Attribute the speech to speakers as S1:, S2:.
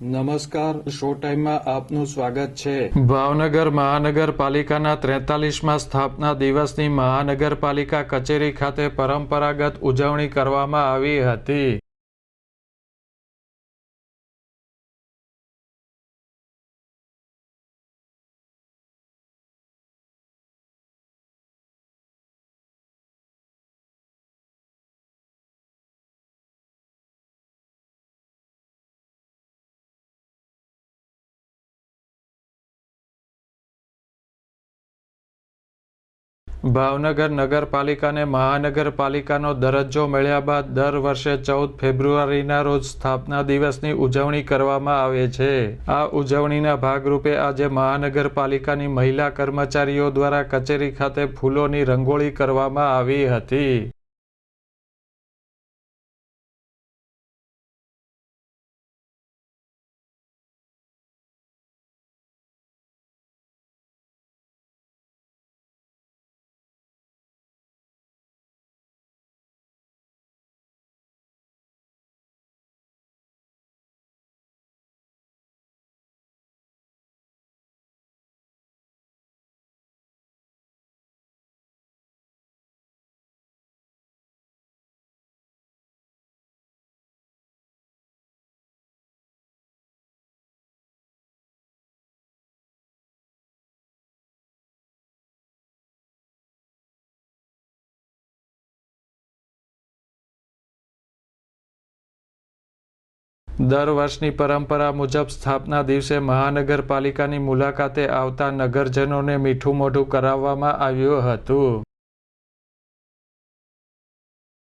S1: નમસ્કાર, શો ટાઈમમાં આપનું સ્વાગત છે।
S2: ભાવનગર મહાનગરપાલિકાના 43મા સ્થાપના દિવસની મહાનગરપાલિકા કચેરી ખાતે પરંપરાગત ઉજવણી કરવામાં આવી હતી। ભાવનગર નગરપાલિકાને મહાનગરપાલિકાનો દરજ્જો મળ્યા બાદ દર વર્ષે 14 ફેબ્રુઆરીના રોજ સ્થાપના દિવસની ઉજવણી કરવામાં આવે છે। આ ઉજવણીના ભાગરૂપે આજે મહાનગરપાલિકાની મહિલા કર્મચારીઓ દ્વારા કચેરી ખાતે ફૂલોની રંગોળી કરવામાં આવી હતી। દર વર્ષની પરંપરા મુજબ સ્થાપના દિવસે મહાનગરપાલિકાની મુલાકાતે આવતા નગરજનોને મીઠું મોઢું કરાવવામાં આવ્યું હતું।